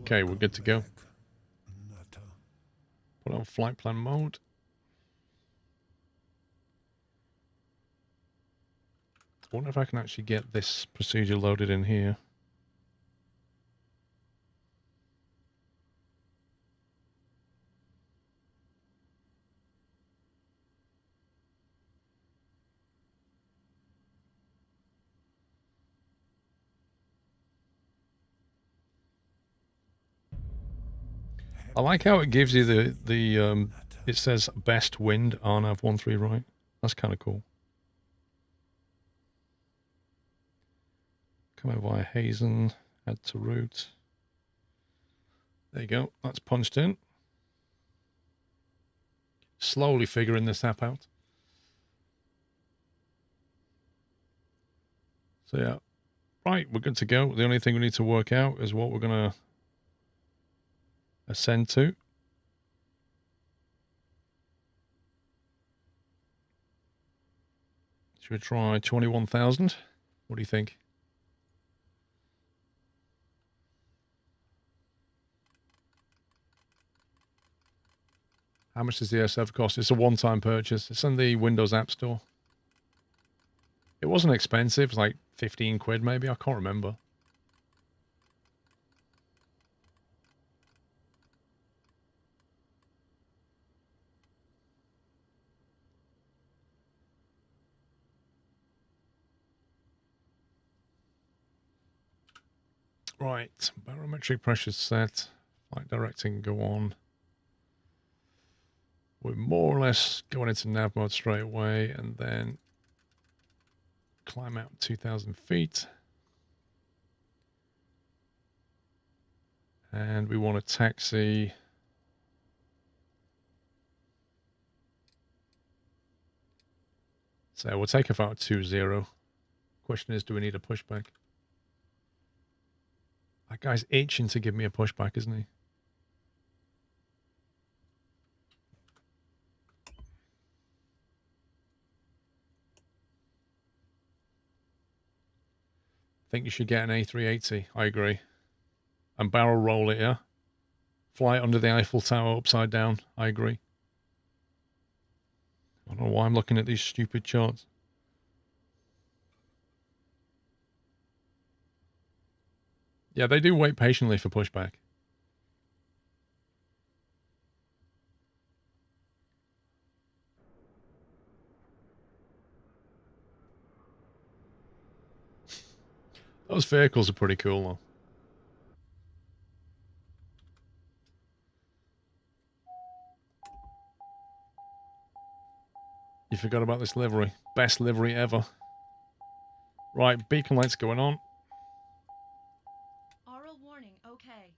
Okay, we're good to go. Put on flight plan mode. I wonder if I can actually get this procedure loaded in here. I like how it gives you the it says best wind RNAV 13 right. That's kind of cool. Coming via Hazen, add to route. There you go. That's punched in. Slowly figuring this app out. So yeah, right, we're good to go. The only thing we need to work out is what we're going to ascend to. Should we try 21,000? What do you think? How much does the SF cost? It's a one-time purchase. It's in the Windows App Store. It wasn't expensive. It was like 15 quid maybe. I can't remember. Right. Barometric pressure set. Flight directing go on. We're more or less going into nav mode straight away and then climb out 2,000 feet. And we want to taxi. So we'll take off out 20. Question is, do we need a pushback? That guy's itching to give me a pushback, isn't he? Think you should get an A380. I agree. And barrel roll it, yeah? Fly under the Eiffel Tower upside down. I agree. I don't know why I'm looking at these stupid charts. Yeah, they do wait patiently for pushback. Those vehicles are pretty cool, though. You forgot about this livery. Best livery ever. Right, beacon lights going on. Aural warning, okay.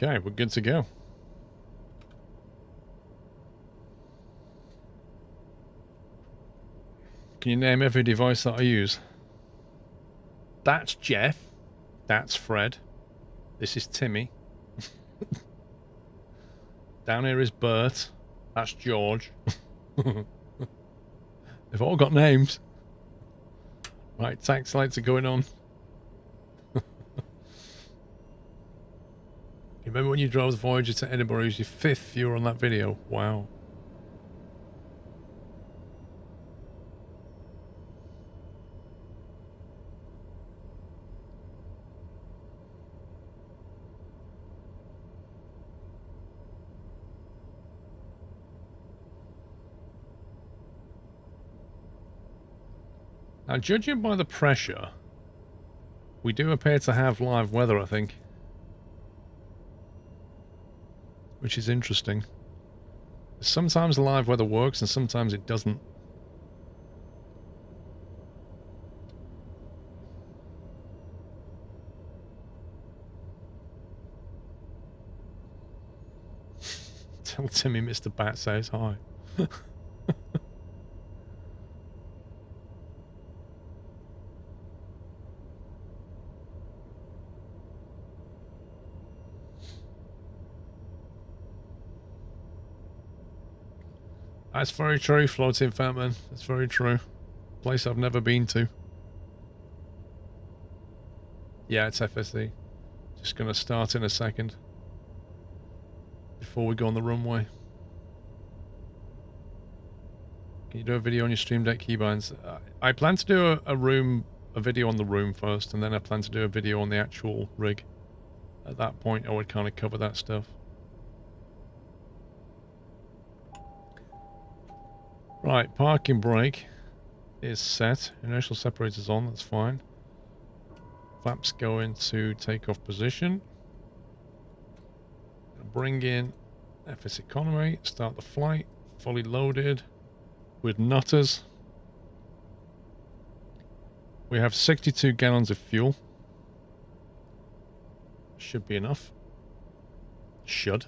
Okay, we're good to go. Can you name every device that I use? That's Jeff. That's Fred. This is Timmy. Down here is Bert. That's George. They've all got names. Right, tax lights are going on. You remember when you drove the Voyager to Edinburgh? It was your 5th viewer on that video. Wow. Now, judging by the pressure, we do appear to have live weather, I think. Which is interesting. Sometimes the live weather works and sometimes it doesn't. Tell Timmy Mr. Bat says hi. That's very true, Floating Fatman. That's very true. Place I've never been to. Yeah, it's FSE. Just going to start in a second. Before we go on the runway. Can you do a video on your Stream Deck keybinds? I plan to do a video on the room first, and then I plan to do a video on the actual rig. At that point, I would kind of cover that stuff. Right, parking brake is set. Inertial separator's on, that's fine. Flaps go into takeoff position. Bring in FS economy, start the flight, fully loaded with nutters. We have 62 gallons of fuel. Should be enough. Should.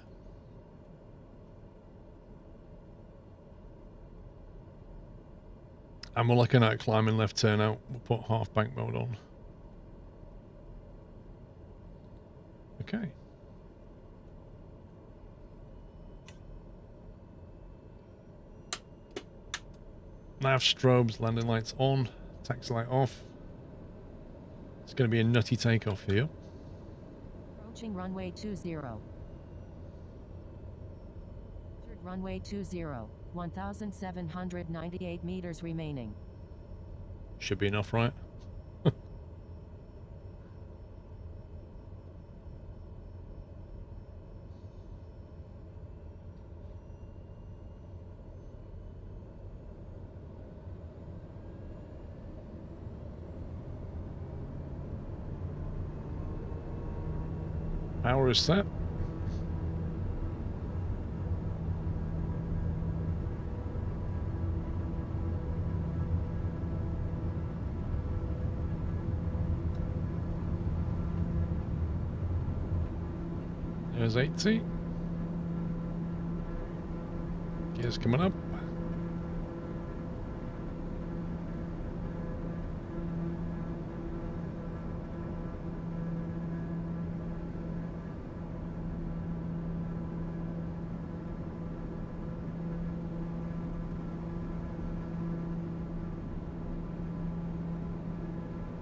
And we're looking at climbing left turn out. We'll put half bank mode on. Okay. Nav strobes, landing lights on, taxi light off. It's going to be a nutty takeoff here. Approaching runway 20. Runway 20, 1,798 meters remaining. Should be enough, right? Power is set. There's 80. Gears coming up.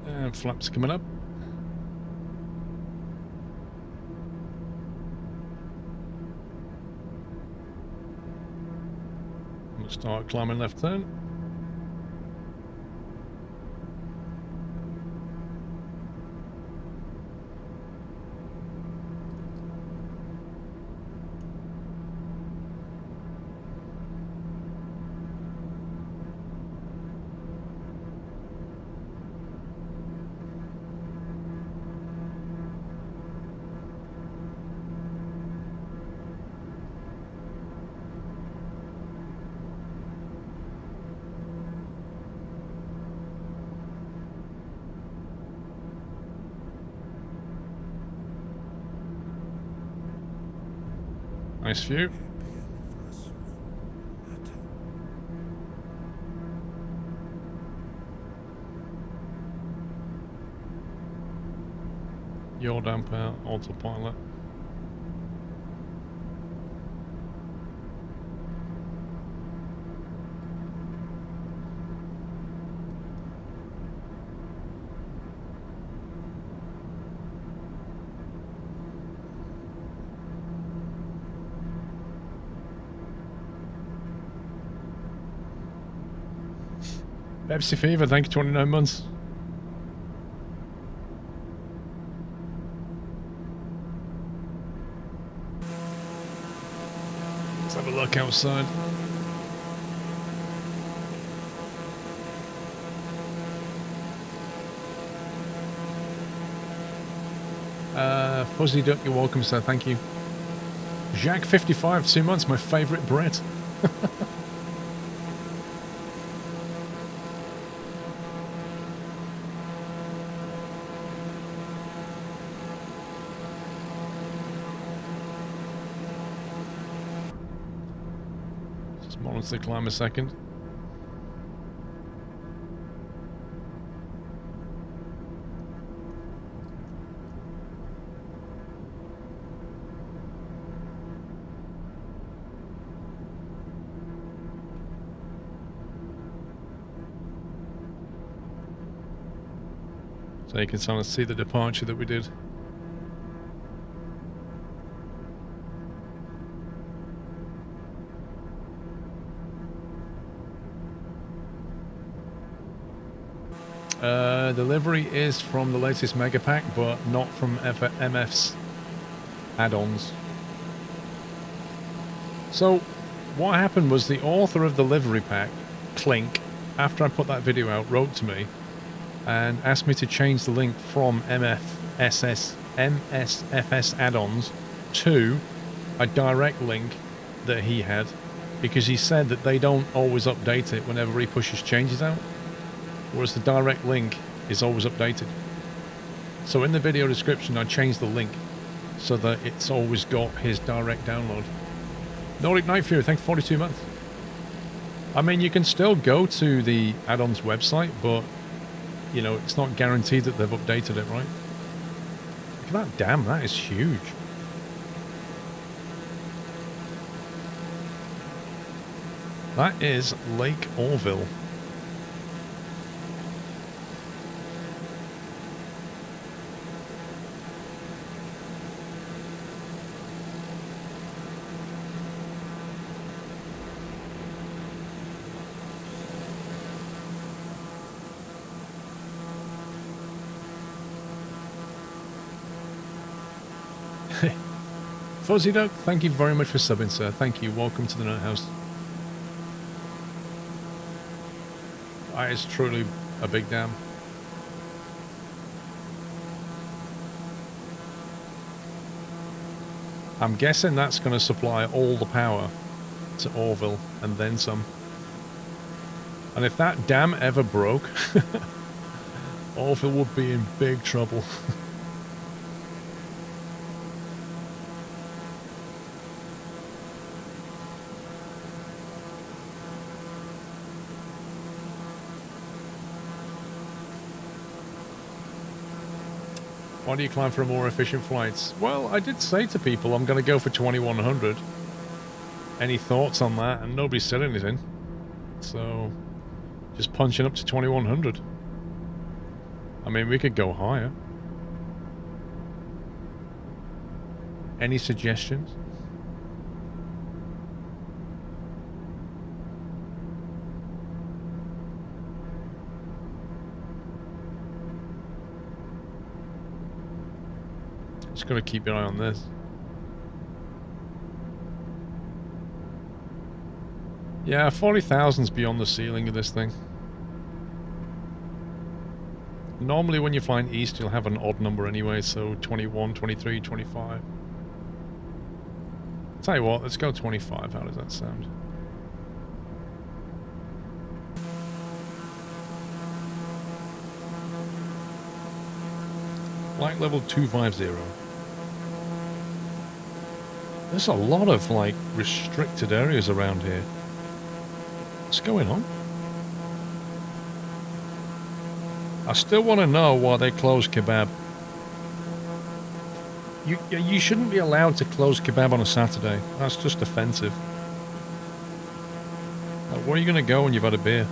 And flaps coming up. I'm gonna start climbing left turn. Nice view. Yaw damper, autopilot. Pepsi Fever, thank you, 29 months. Let's have a look outside. Fuzzy Duck, you're welcome, sir. Thank you. Jacques 55, 2 months, my favourite Brit. Just monitor the climb a second. So you can kind of see the departure that we did. Delivery is from the latest Mega Pack, but not from MF's add-ons. So, what happened was the author of the livery pack, Clink, after I put that video out, wrote to me and asked me to change the link from MSFS add-ons to a direct link that he had, because he said that they don't always update it whenever he pushes changes out, whereas the direct link is always updated. So in the video description I changed the link so that it's always got his direct download. Nordic Night Fury, thank you for 42 months. I mean, you can still go to the add-ons website, but you know, it's not guaranteed that they've updated it, right? Look at that dam, that is huge. That is Lake Orville. Fuzzy Duck, thank you very much for subbing, sir. Thank you. Welcome to the Nut House. That is truly a big dam. I'm guessing that's going to supply all the power to Orville and then some. And if that dam ever broke, Orville would be in big trouble. Why do you climb for more efficient flights? Well, I did say to people I'm going to go for 2100. Any thoughts on that? And nobody said anything. So, just punching up to 2100. I mean, we could go higher. Any suggestions? Just got to keep your eye on this. Yeah, 40,000's beyond the ceiling of this thing. Normally when you're flying east, you'll have an odd number anyway, so 21, 23, 25. Tell you what, let's go 25. How does that sound? Flight level 250. There's a lot of, like, restricted areas around here. What's going on? I still want to know why they closed kebab. You shouldn't be allowed to close kebab on a Saturday. That's just offensive. Like, where are you going to go when you've had a beer?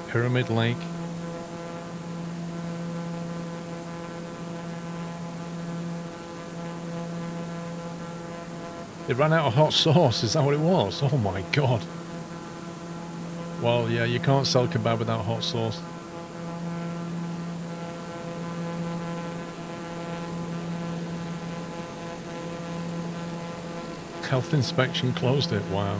Pyramid Lake. They ran out of hot sauce, is that what it was? Oh my god. Well, yeah, you can't sell kebab without hot sauce. Health inspection closed it, wow.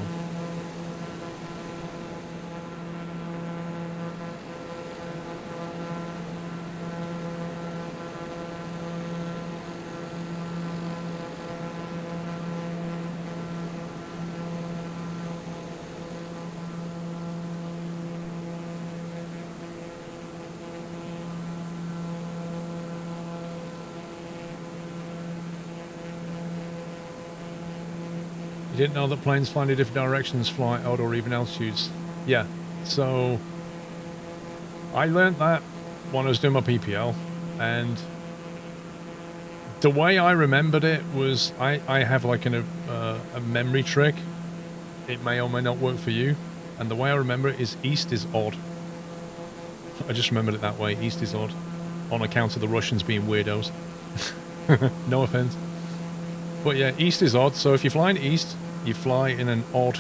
You didn't know that planes flying in different directions fly out or even altitudes. Yeah, so I learned that when I was doing my PPL, and the way I remembered it was I have like a memory trick. It may or may not work for you, and the way I remember it is east is odd. I just remembered it that way. East is odd, on account of the Russians being weirdos. No offense. But yeah, east is odd, so if you're flying east, you fly in an odd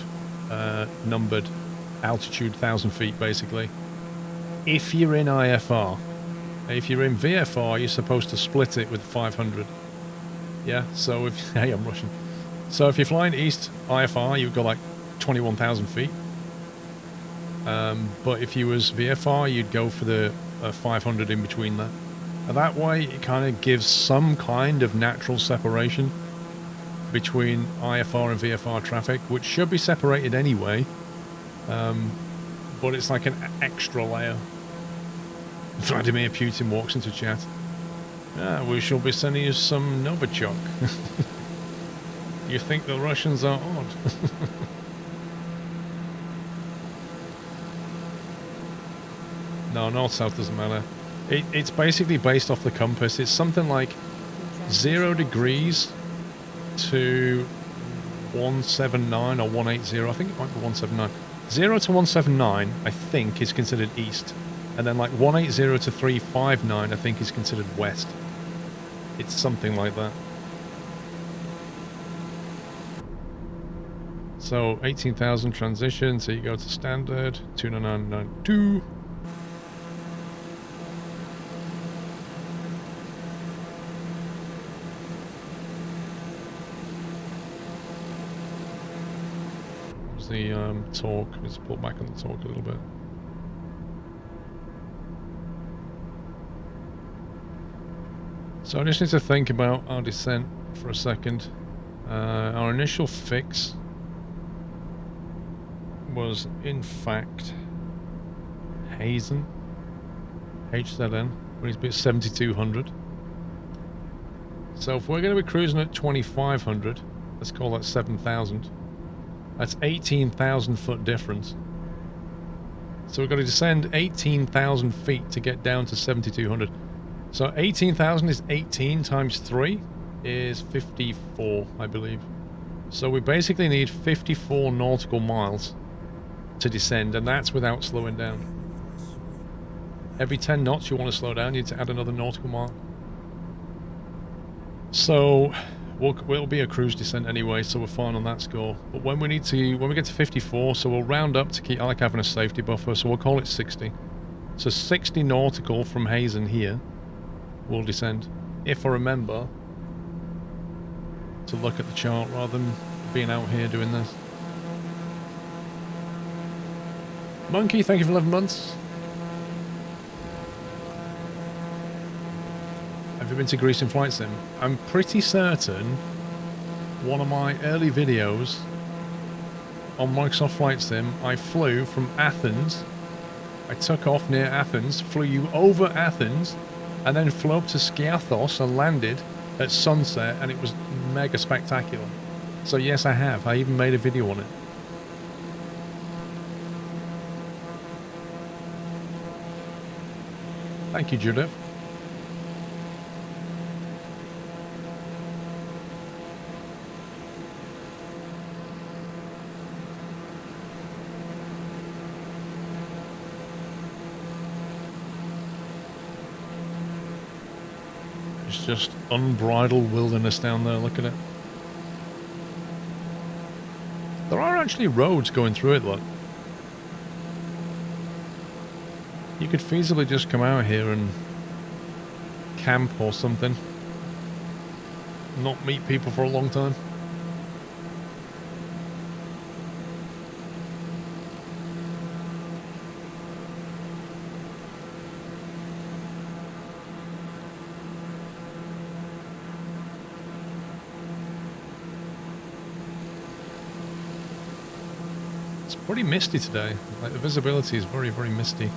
numbered altitude, 1,000 feet basically. If you're in IFR. If you're in VFR, you're supposed to split it with 500. Yeah, so if... Hey, I'm Russian. So if you're flying east IFR, you've got like 21,000 feet. But if you was VFR, you'd go for the 500 in between that. And that way, it kind of gives some kind of natural separation between IFR and VFR traffic, which should be separated anyway. But it's like an extra layer. Vladimir Putin walks into chat. We shall be sending you some Novichok. You think the Russians are odd? No, north-south doesn't matter. It's basically based off the compass. It's something like 0 degrees to 179 or 180. I think it might be 179. 0 to 179, I think, is considered east. And then like 180 to 359, I think, is considered west. It's something like that. So 18,000 transition, so you go to standard, 29992. What's the torque? Let's pull back on the torque a little bit. So I just need to think about our descent for a second. Our initial fix was in fact Hazen, HZN, when he's bit 7,200. So if we're going to be cruising at 2,500, let's call that 7,000. That's 18,000 foot difference. So we've got to descend 18,000 feet to get down to 7,200. So 18,000 is 18 times 3 is 54, I believe. So we basically need 54 nautical miles to descend, and that's without slowing down. Every 10 knots you want to slow down, you need to add another nautical mile. So we'll be a cruise descent anyway, so we're fine on that score. But when we get to 54, so we'll round up to keep, I like having a safety buffer, so we'll call it 60. So 60 nautical from Hazen here will descend, if I remember to look at the chart rather than being out here doing this. Monkey, thank you for 11 months. Have you been to Greece in Flight Sim? I'm pretty certain one of my early videos on Microsoft Flight Sim, I flew from Athens. I took off near Athens, flew you over Athens, and then flew up to Skiathos and landed at sunset, and it was mega spectacular. So yes, I have. I even made a video on it. Thank you, Judith. It's just unbridled wilderness down there, look at it. There are actually roads going through it, look. You could feasibly just come out here and camp or something. Not meet people for a long time. It's pretty misty today. Like, the visibility is very, very misty.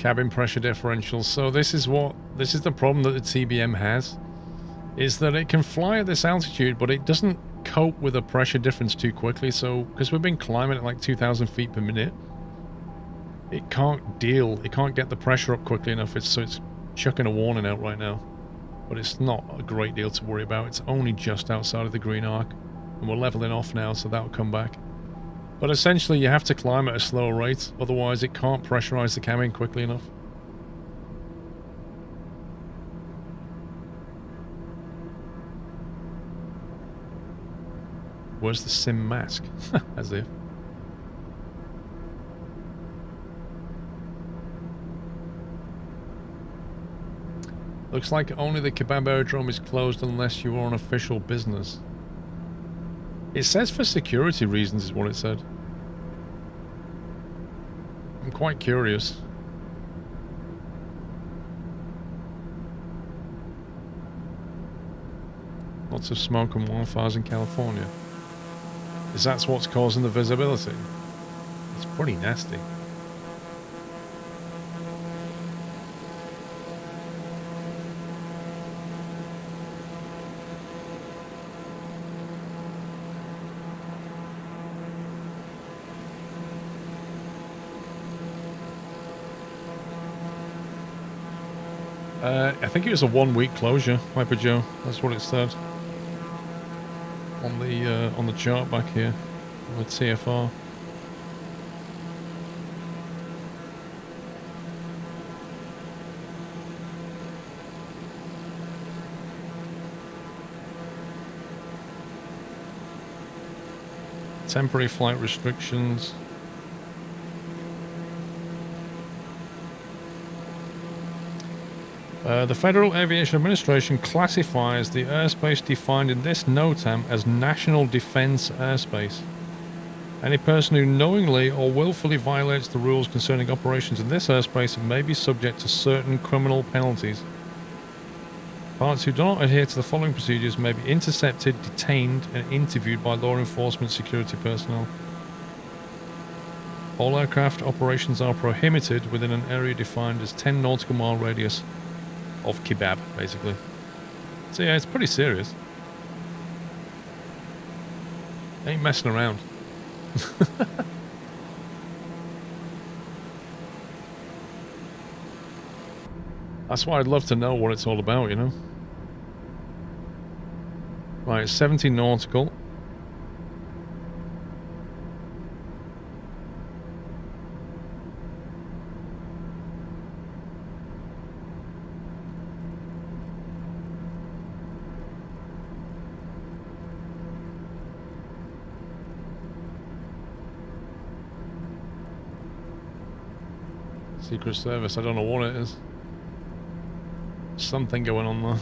cabin pressure differentials. So this is the problem that the TBM has, is that it can fly at this altitude, but it doesn't cope with a pressure difference too quickly. So because we've been climbing at like 2,000 feet per minute, it can't get the pressure up quickly enough. So it's chucking a warning out right now, but it's not a great deal to worry about. It's only just outside of the green arc, and we're leveling off now, so that'll come back. But essentially, you have to climb at a slower rate, otherwise it can't pressurize the cabin quickly enough. Where's the sim mask? As if. Looks like only the kebab aerodrome is closed unless you are on official business. It says for security reasons is what it said. I'm quite curious. Lots of smoke and wildfires in California. Is that what's causing the visibility? It's pretty nasty. I think it was a 1-week closure, Hyper Joe. That's what it said on the chart back here on the TFR. Temporary flight restrictions. The Federal Aviation Administration classifies the airspace defined in this NOTAM as National Defense Airspace. Any person who knowingly or willfully violates the rules concerning operations in this airspace may be subject to certain criminal penalties. Pilots who do not adhere to the following procedures may be intercepted, detained, and interviewed by law enforcement security personnel. All aircraft operations are prohibited within an area defined as 10 nautical mile radius of kebab, basically. So yeah, it's pretty serious. Ain't messing around. That's why I'd love to know what it's all about, you know? Right, 70 nautical. Secret Service, I don't know what it is. Something going on there.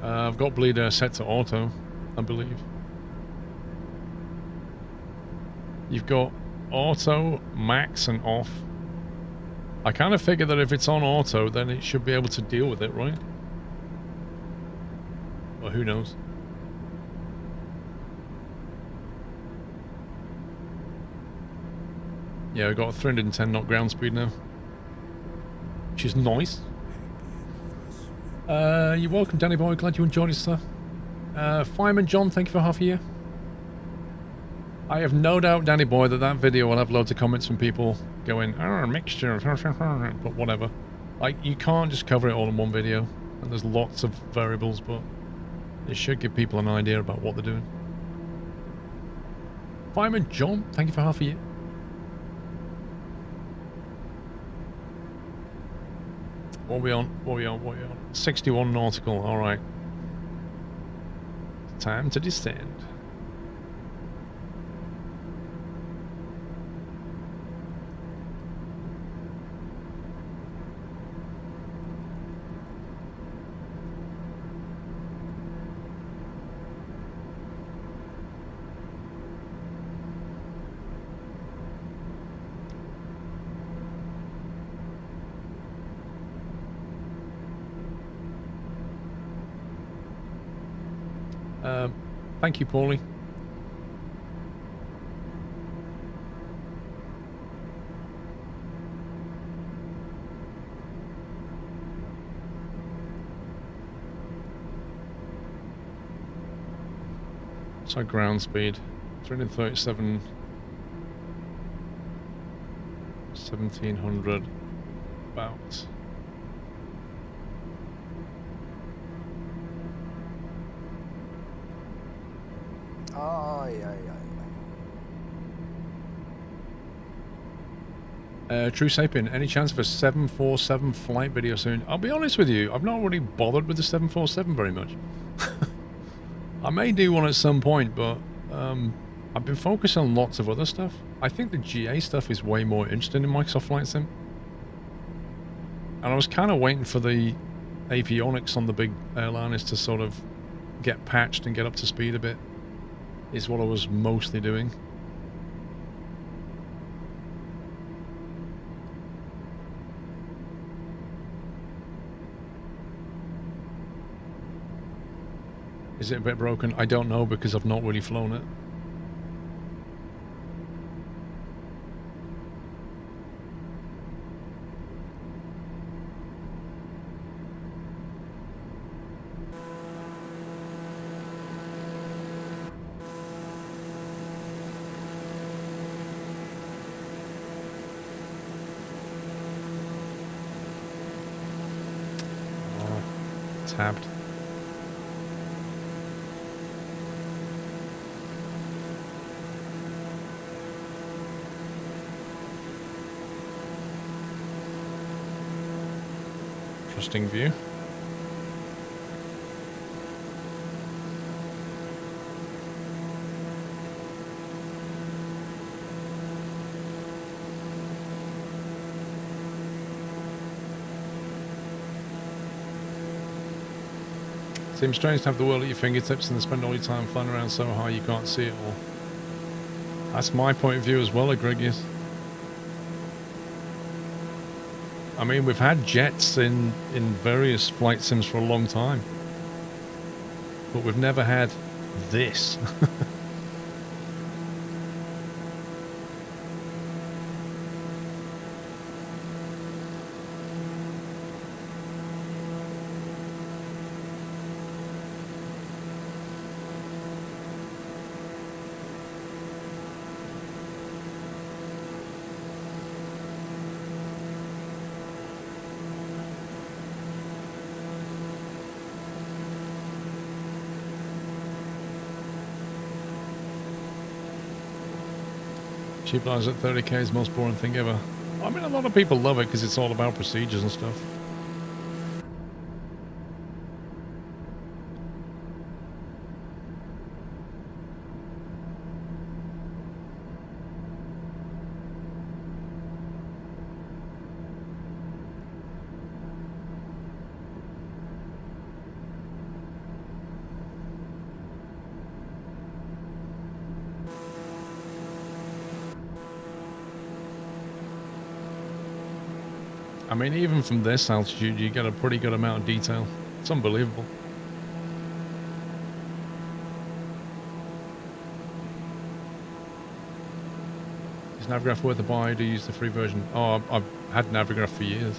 I've got bleed air set to auto, I believe. You've got auto, max, and off. I kind of figure that if it's on auto, then it should be able to deal with it, right? Well, who knows? Yeah, we've got 310 knot ground speed now, which is nice. You're welcome, Danny Boy. Glad you enjoyed it, sir. Fireman John, thank you for half a year. I have no doubt, Danny Boy, that video will have loads of comments from people going, mixture, but whatever. Like, you can't just cover it all in one video, and there's lots of variables, but it should give people an idea about what they're doing. Fireman John, thank you for half a year. What are we on? What are we on? What are we on? 61 nautical, alright. Time to descend. Thank you, Paulie. So ground speed, 337, 1700, about. True Sapien, any chance of a 747 flight video soon? I'll be honest with you, I've not really bothered with the 747 very much. I may do one at some point, but I've been focused on lots of other stuff. I think the GA stuff is way more interesting in Microsoft Flight Sim. And I was kind of waiting for the avionics on the big airliners to sort of get patched and get up to speed a bit, is what I was mostly doing. Is it a bit broken? I don't know because I've not really flown it. Oh, tabbed. Interesting view. Seems strange to have the world at your fingertips and then spend all your time flying around so high you can't see it all. That's my point of view as well, Egregious. I mean, we've had jets in various flight sims for a long time, but we've never had this. Cheap lines at 30k is the most boring thing ever. I mean, a lot of people love it because it's all about procedures and stuff. I mean, even from this altitude, you get a pretty good amount of detail. It's unbelievable. Is Navigraph worth a buy? Do you use the free version? Oh, I've had Navigraph for years.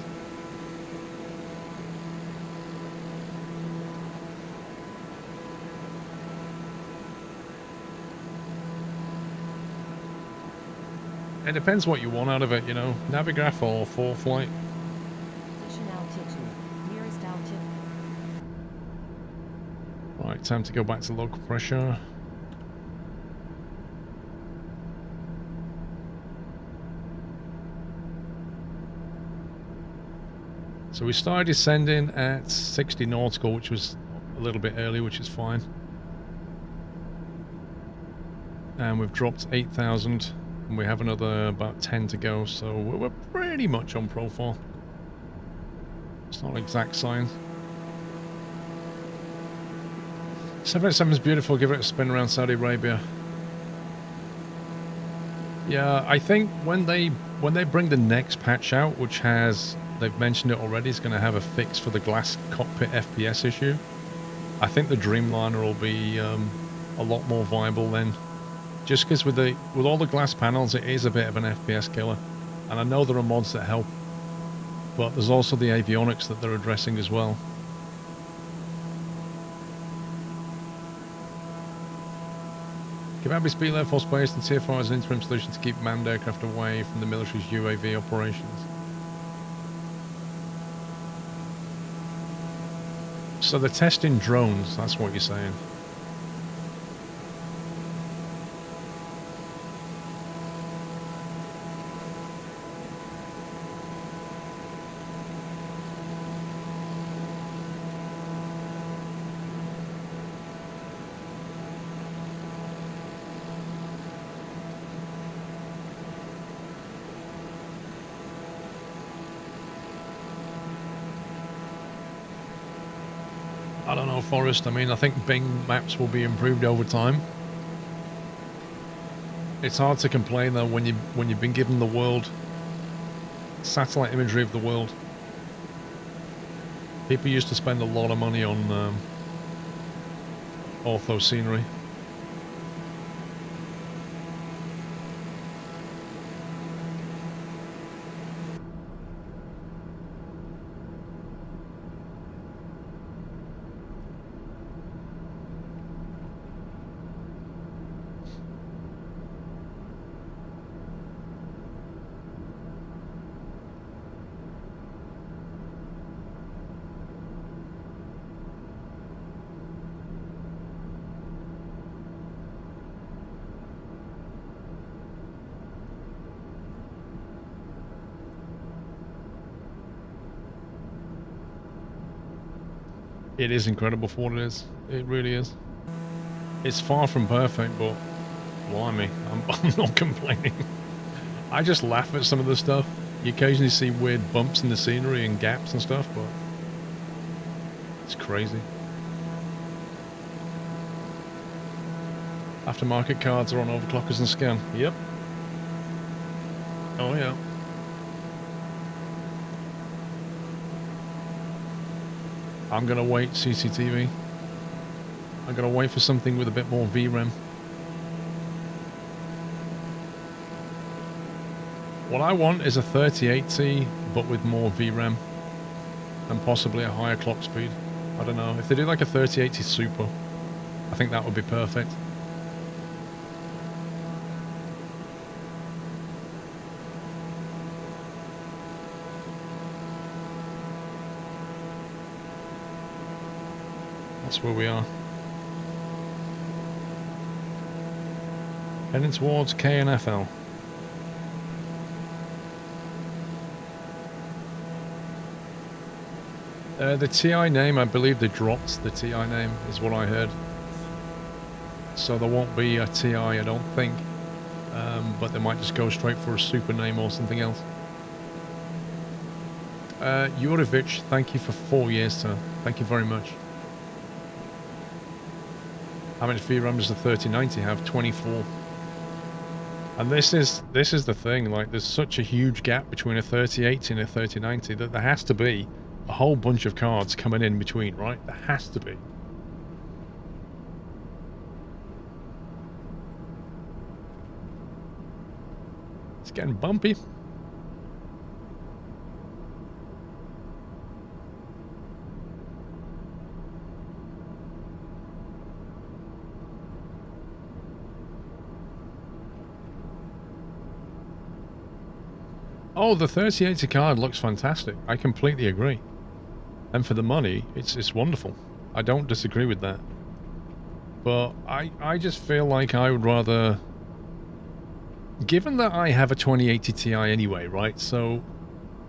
It depends what you want out of it, you know. Navigraph or full flight. Position altitude. Nearest altitude. Right, time to go back to local pressure. So we started descending at 60 nautical, which was a little bit early, which is fine. And we've dropped 8,000. And we have another about 10 to go, so we're pretty much on profile. It's not an exact science. 787 is beautiful. Give it a spin around Saudi Arabia. Yeah, I think when they bring the next patch out, which has, they've mentioned it already, is going to have a fix for the glass cockpit FPS issue. I think the Dreamliner will be a lot more viable then. Just because with all the glass panels, it is a bit of an FPS killer. And I know there are mods that help, but there's also the avionics that they're addressing as well. Kebab Speed Air Force Base and TFR as an interim solution to keep manned aircraft away from the military's UAV operations. So they're testing drones, that's what you're saying. I don't know, Forrest. I mean, I think Bing maps will be improved over time. It's hard to complain though when you've been given the world, satellite imagery of the world. People used to spend a lot of money on ortho scenery. It is incredible for what it is. It really is. It's far from perfect, but blimey, I'm not complaining. I just laugh at some of the stuff. You occasionally see weird bumps in the scenery and gaps and stuff, but it's crazy. Aftermarket cards are on overclockers and scan. Yep. Oh yeah. I'm gonna wait CCTV. I'm gonna wait for something with a bit more VRAM. What I want is a 3080, but with more VRAM. And possibly a higher clock speed. I don't know. If they do like a 3080 Super, I think that would be perfect. That's where we are. Heading towards KNFL. The TI name, I believe they dropped the TI name, is what I heard. So there won't be a TI, I don't think. But they might just go straight for a super name or something else. Jurevich, thank you for 4 years, sir. Thank you very much. How much VRAM does the 3090 have? 24. And this is the thing, like there's such a huge gap between a 3080 and a 3090 that there has to be a whole bunch of cards coming in between, right? There has to be. It's getting bumpy. Oh, the 3080 card looks fantastic. I completely agree. And for the money, it's wonderful. I don't disagree with that. But I just feel like I would rather... Given that I have a 2080 Ti anyway, right? So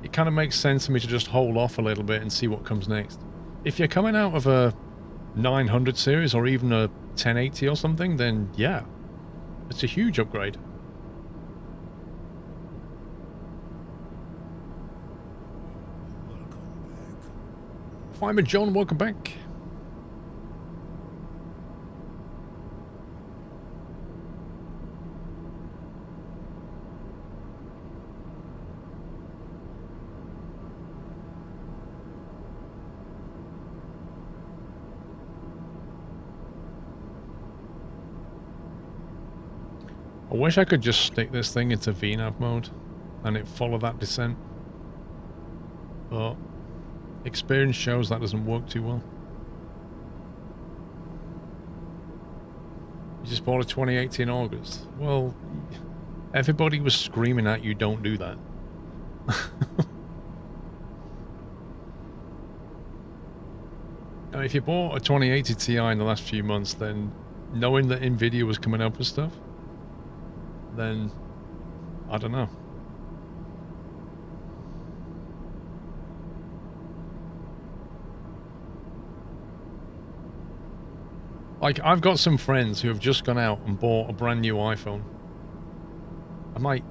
it kind of makes sense for me to just hold off a little bit and see what comes next. If you're coming out of a 900 series or even a 1080 or something, then yeah. It's a huge upgrade. Fireman John, welcome back. I wish I could just stick this thing into VNAV mode and it follow that descent. But experience shows that doesn't work too well. You just bought a 2018 August. Well, everybody was screaming at you, don't do that. Now, if you bought a 2080 Ti in the last few months, then knowing that Nvidia was coming up with stuff, then I don't know. Like, I've got some friends who have just gone out and bought a brand new iPhone. I'm like,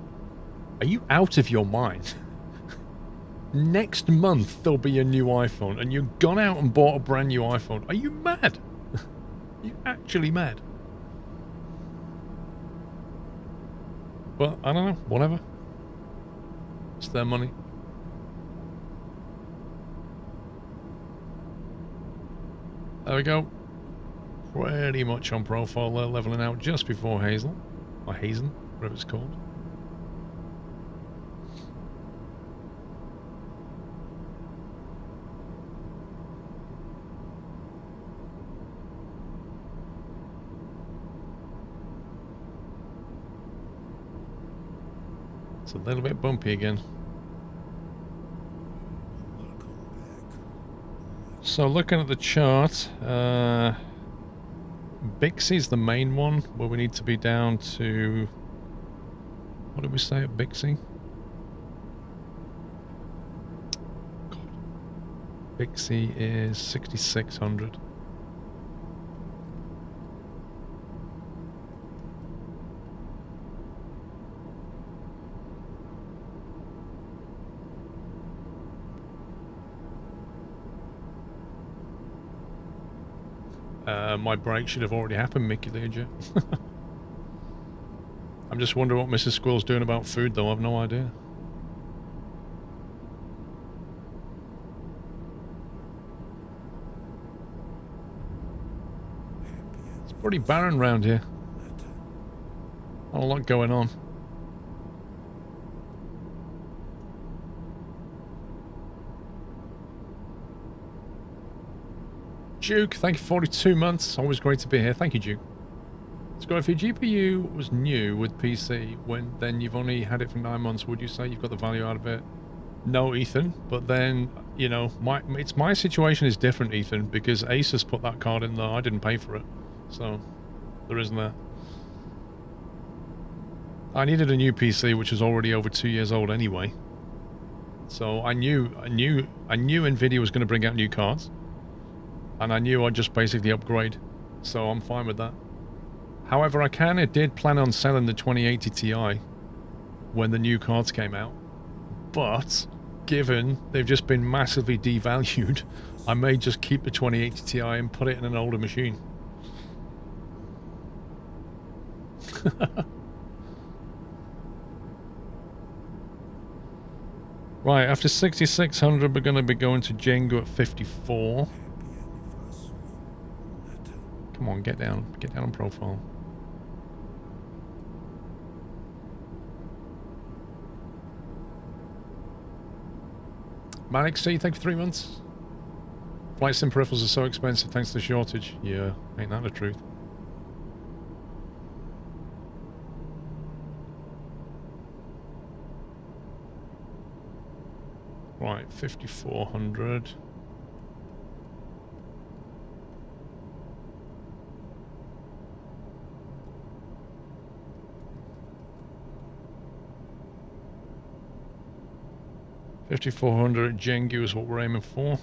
are you out of your mind? Next month there'll be a new iPhone and you've gone out and bought a brand new iPhone. Are you mad? Are you actually mad? But I don't know, whatever. It's their money. There we go. Pretty much on profile there, leveling out just before Hazel. Or Hazen, whatever it's called. It's a little bit bumpy again. So looking at the chart, Bixie's the main one, where we need to be down to... What did we say at Bixie? God. Bixie is 6,600. My break should have already happened, Mickey Learjet. I'm just wondering what Mrs. Squirrel's doing about food, though. I've no idea. It's pretty barren round here. Not a lot going on. Duke, thank you for 42 months. Always great to be here. Thank you, Duke. So if your GPU was new with PC, then you've only had it for 9 months, would you say you've got the value out of it? No, Ethan. But then, you know, my situation is different, Ethan, because Asus put that card in there. I didn't pay for it. So, there isn't that. I needed a new PC, which was already over 2 years old anyway. So I knew Nvidia was going to bring out new cards. And I knew I'd just basically upgrade, so I'm fine with that. However, I did plan on selling the 2080 Ti when the new cards came out. But, given they've just been massively devalued, I may just keep the 2080 Ti and put it in an older machine. Right, after 6,600 we're going to be going to Django at 54. Come on, get down on profile. Manic C, thank you for 3 months. Flight sim peripherals are so expensive thanks to the shortage. Yeah, ain't that the truth? Right, 5,400. $5,400 at Jengu is what we're aiming for.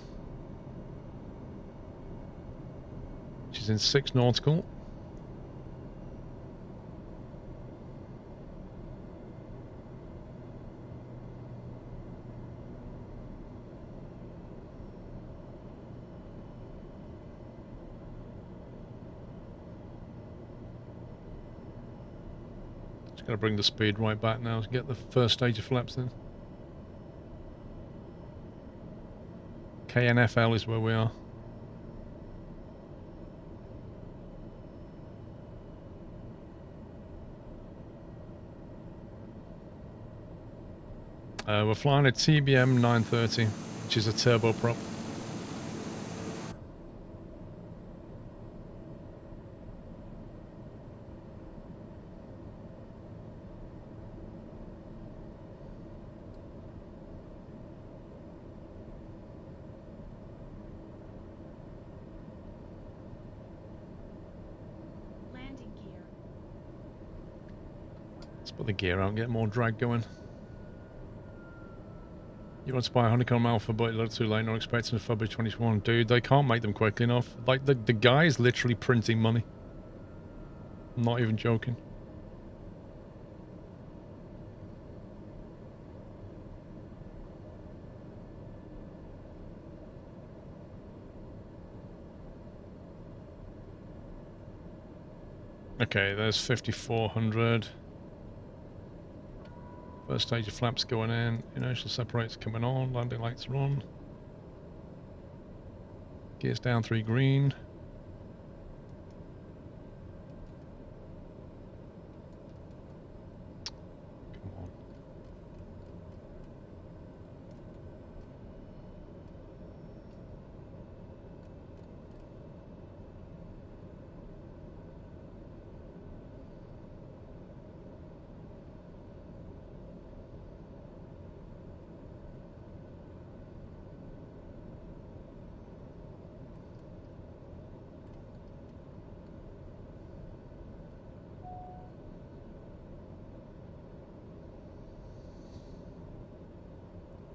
Which is in 6 nautical. Just gotta bring the speed right back now to get the first stage of flaps in. KNFL is where we are. We're flying a TBM 930, which is a turboprop. Landing gear. Let's put the gear out and get more drag going. You want to buy a Honeycomb Alpha, but a little too late, not expecting a February 21. Dude, they can't make them quickly enough. Like, the guy is literally printing money. I'm not even joking. Okay, there's 5,400. First stage of flaps going in. Inertial separator coming on. Landing lights are on. Gears down 3 green. Come on.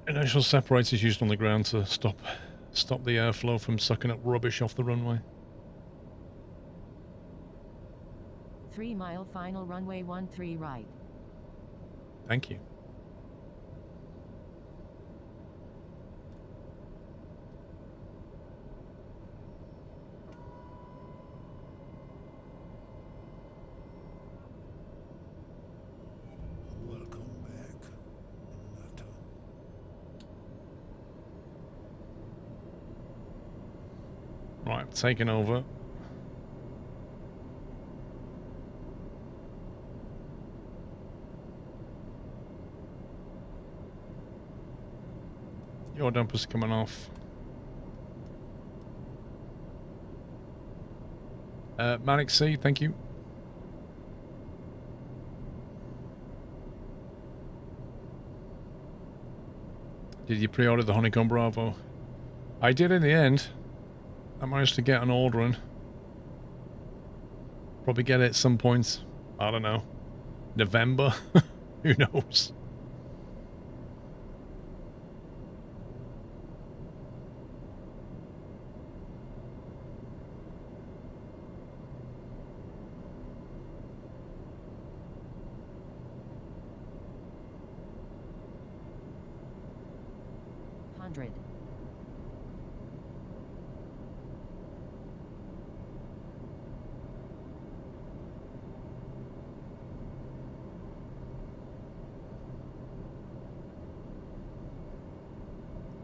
Inertial separators used on the ground to stop the airflow from sucking up rubbish off the runway. 3 mile final runway 13 right. Thank you. Welcome back, Nato. Right, taking over. Your dumper's coming off. Manic C, thank you. Did you pre-order the Honeycomb Bravo? I did in the end. I managed to get an order in. Probably get it at some point. I don't know. November? Who knows?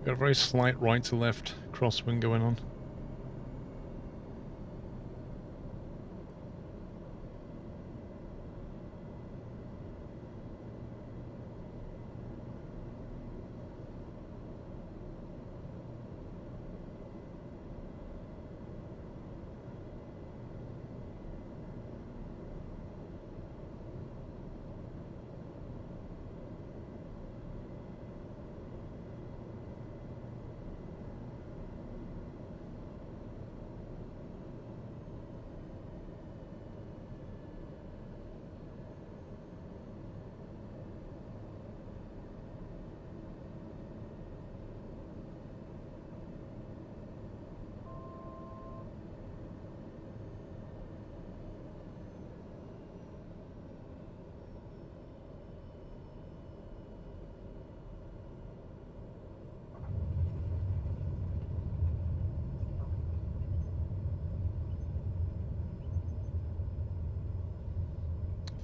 Got a very slight right to left crosswind going on.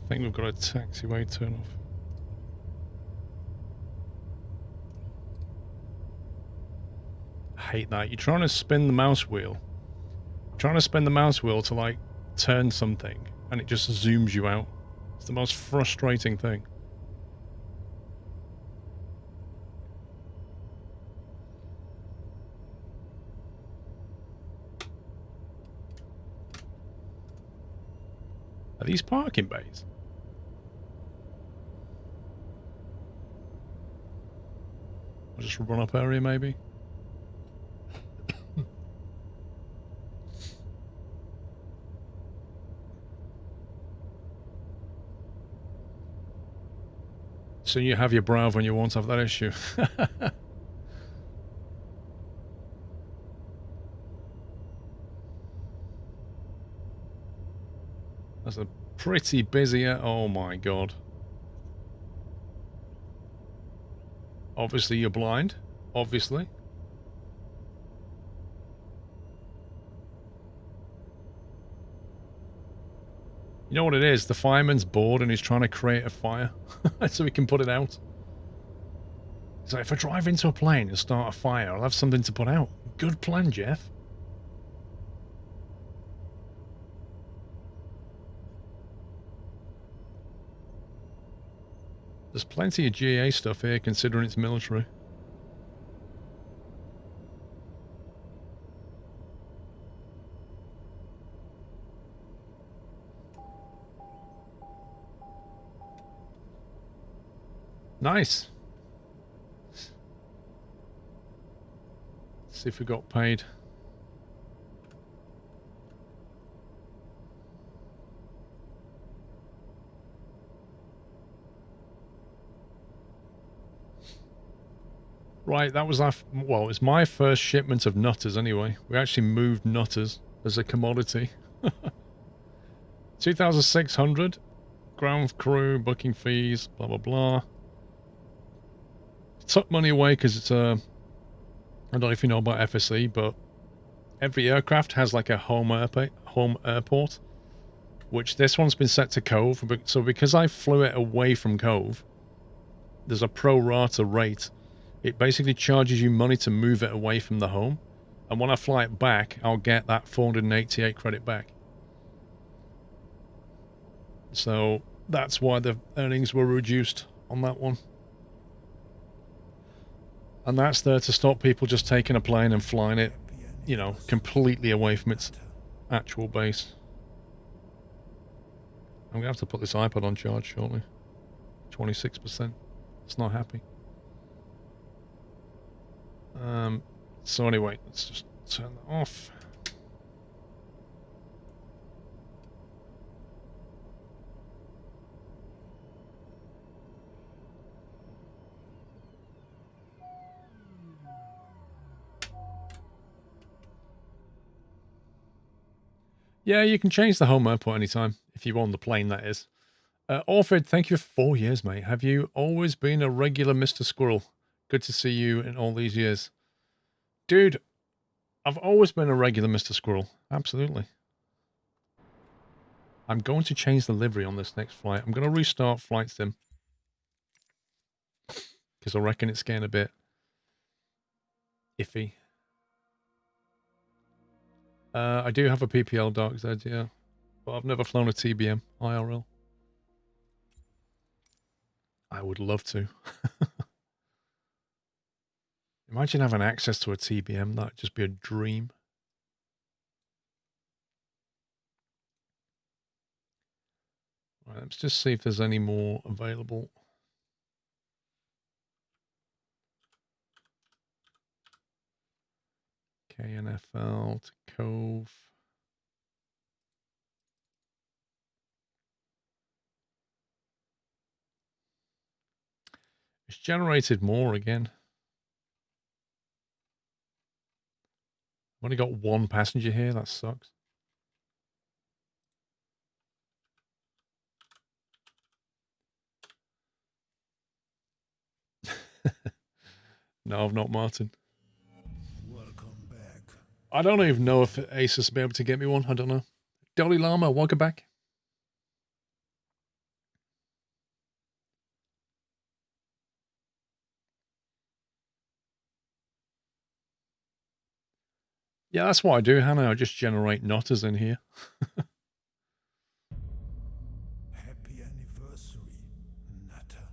I think we've got a taxiway turn off. I hate that. You're trying to spin the mouse wheel. Trying to spin the mouse wheel to like turn something and it just zooms you out. It's the most frustrating thing. Are these parking bays? I'll just run up area maybe. So you have your Bravo and you won't have that issue. That's a pretty busy... Oh my god. Obviously you're blind. Obviously. You know what it is? The fireman's bored and he's trying to create a fire so he can put it out. So if I drive into a plane and start a fire, I'll have something to put out. Good plan, Jeff. There's plenty of GA stuff here considering it's military. Nice. Let's see if we got paid. Right, that was our... Well, it's my first shipment of nutters anyway. We actually moved nutters as a commodity. 2,600. Ground crew, booking fees, blah, blah, blah. Took money away because it's a... I don't know if you know about FSE, but every aircraft has like a home airport, which this one's been set to Cove. So because I flew it away from Cove, there's a pro rata rate. It basically charges you money to move it away from the home. And when I fly it back, I'll get that 488 credit back. So that's why the earnings were reduced on that one. And that's there to stop people just taking a plane and flying it, you know, completely away from its actual base. I'm going to have to put this iPad on charge shortly. 26%. It's not happy. So anyway, let's just turn that off. Yeah, you can change the home airport anytime, if you want the plane, that is. Orford, thank you for 4 years, mate. Have you always been a regular Mr. Squirrel? Good to see you in all these years. Dude, I've always been a regular Mr. Squirrel. Absolutely. I'm going to change the livery on this next flight. I'm going to restart Flight Sim. Because I reckon it's getting a bit iffy. I do have a PPL Dark Z, yeah. But I've never flown a TBM IRL. I would love to. Imagine having access to a TBM. That'd just be a dream. Right, let's just see if there's any more available. KNFL to Cove. It's generated more again. I've only got one passenger here. That sucks. No, I've not, Martin. Welcome back. I don't even know if Asus will be able to get me one. I don't know. Dolly Llama, welcome back. Yeah, that's what I do, Hannah. I just generate notters in here. Happy anniversary, Nutter.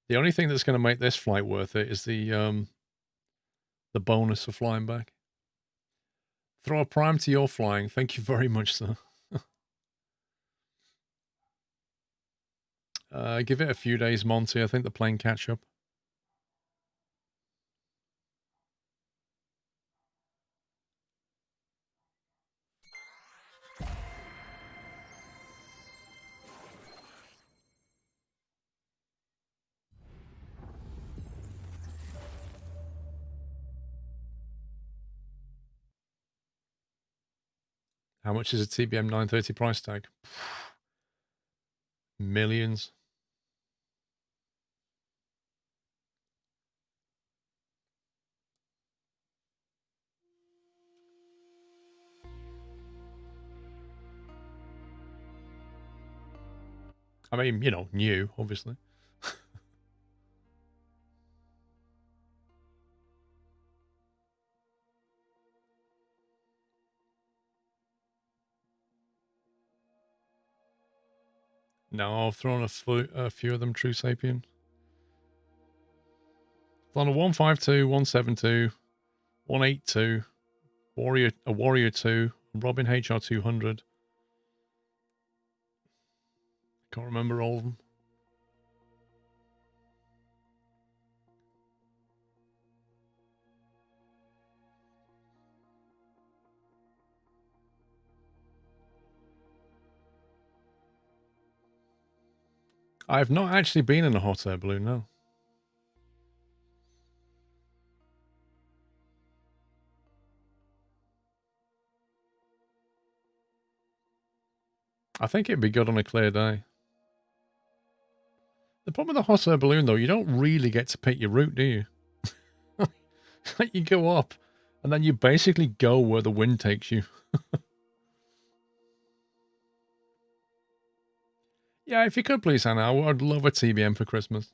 The only thing that's going to make this flight worth it is the bonus for flying back. Throw a prime to your flying. Thank you very much, sir. Give it a few days, Monty. I think the plane catch up. How much is a TBM 930 price tag? Millions. I mean, you know, new, obviously. No, I've thrown a few of them, True Sapien. On a 152, 172, 182, a Warrior 2, Robin HR 200. Can't remember all of them. I've not actually been in a hot air balloon, no. I think it'd be good on a clear day. The problem with the hot air balloon, though, you don't really get to pick your route, do you? You go up, and then you basically go where the wind takes you. Yeah, if you could please, Hannah, I'd love a TBM for Christmas.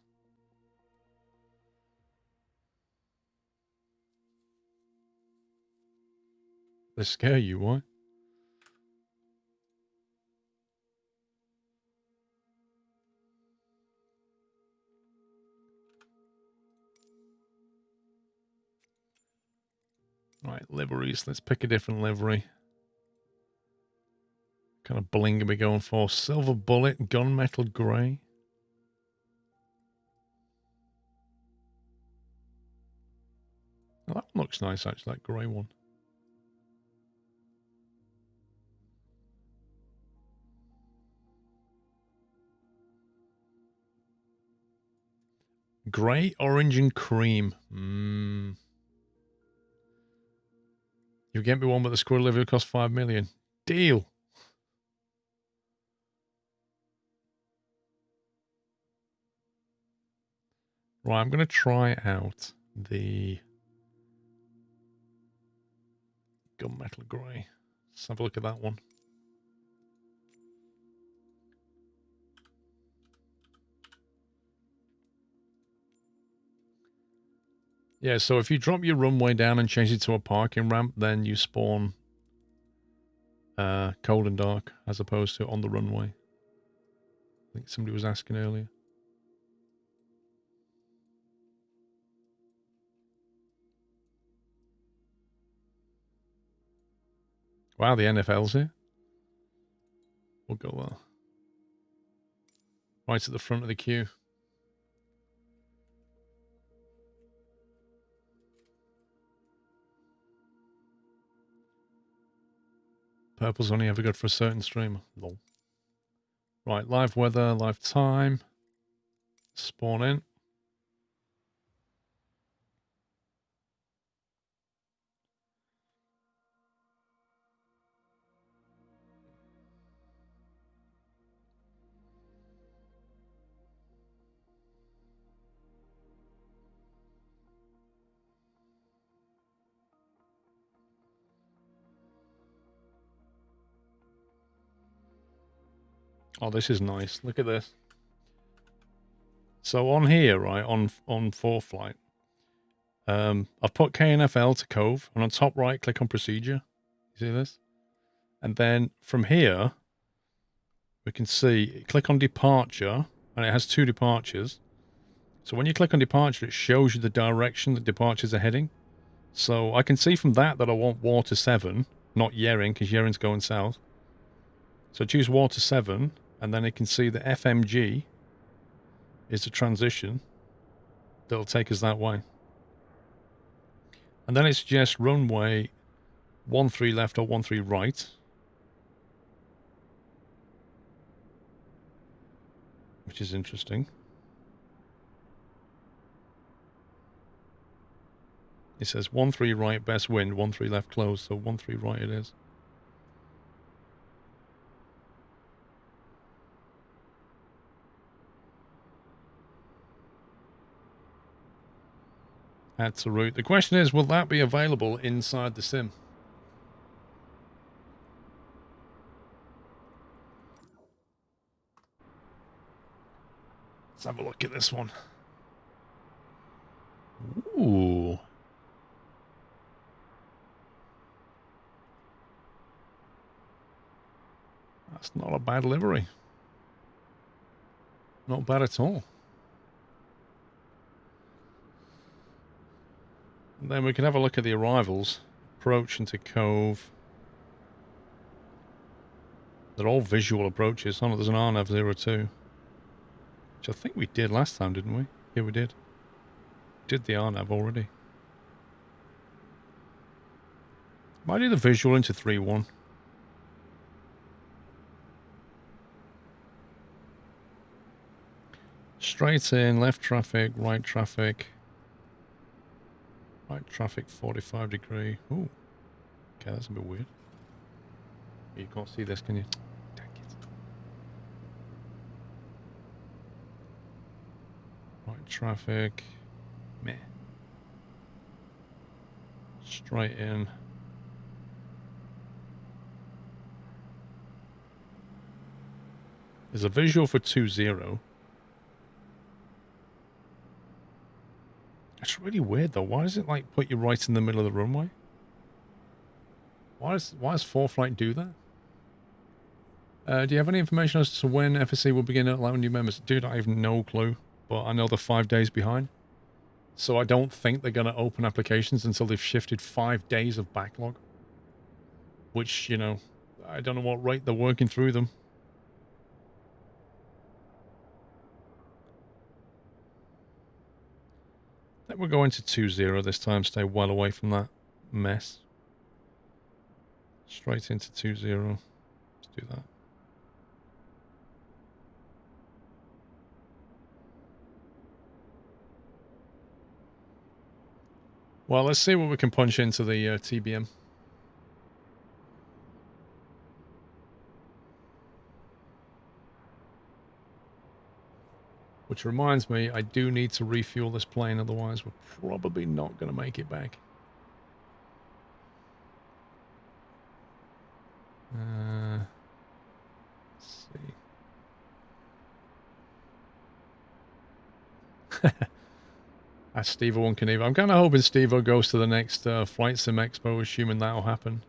They scare you, why? Right, liveries. Let's pick a different livery. Kind of bling are we going for? Silver bullet, gunmetal grey. Oh, that one looks nice, actually, that grey one. Grey, orange, and cream. You get me one, but the squirrel livery will cost 5 million. Deal. Right, I'm going to try out the gunmetal grey. Let's have a look at that one. Yeah, so if you drop your runway down and change it to a parking ramp, then you spawn cold and dark as opposed to on the runway. I think somebody was asking earlier. Wow, the NFL's here. We'll go right at the front of the queue. Purple's only ever good for a certain streamer. Lol. Right, live weather, live time. Spawn in. Oh, this is nice. Look at this. So on here, right, on 4Flight, I've put KNFL to Cove, and on top right, click on Procedure. You see this? And then from here, we can see, click on Departure, and it has 2 departures. So when you click on Departure, it shows you the direction that departures are heading. So I can see from that I want Water 7, not Yering, because Yering's going south. So choose water 7, and then it can see the FMG is a transition that'll take us that way. And then it suggests runway 13 left or 13 right. Which is interesting. It says 13 right, best wind, 13 left closed, so 13 right it is. That's the route. The question is, will that be available inside the sim? Let's have a look at this one. Ooh. That's not a bad livery. Not bad at all. And then we can have a look at the arrivals. Approach into Cove. They're all visual approaches. Oh, no, there's an RNAV 02. Which I think we did last time, didn't we? Yeah, we did. Did the RNAV already. Might do the visual into 3-1. Straight in, left traffic, right traffic. Right traffic, 45 degree. Ooh. Okay, that's a bit weird. You can't see this, can you? Dang it. Right traffic. Meh. Straight in. There's a visual for 2-0. It's really weird though. Why does it like put you right in the middle of the runway? Why does 4 Flight do that? Do you have any information as to when FSC will begin allowing new members? Dude, I have no clue, but I know they're 5 days behind. So I don't think they're going to open applications until they've shifted 5 days of backlog. Which, you know, I don't know what rate they're working through them. I think we're going to 2-0 this time. Stay well away from that mess. Straight into 2-0. Let's do that. Well, let's see what we can punch into the TBM. Which reminds me, I do need to refuel this plane, otherwise we're probably not going to make it back. Let's see. That's Steve-O and Knievel. I'm kind of hoping Steve-O goes to the next Flight Sim Expo, assuming that'll happen.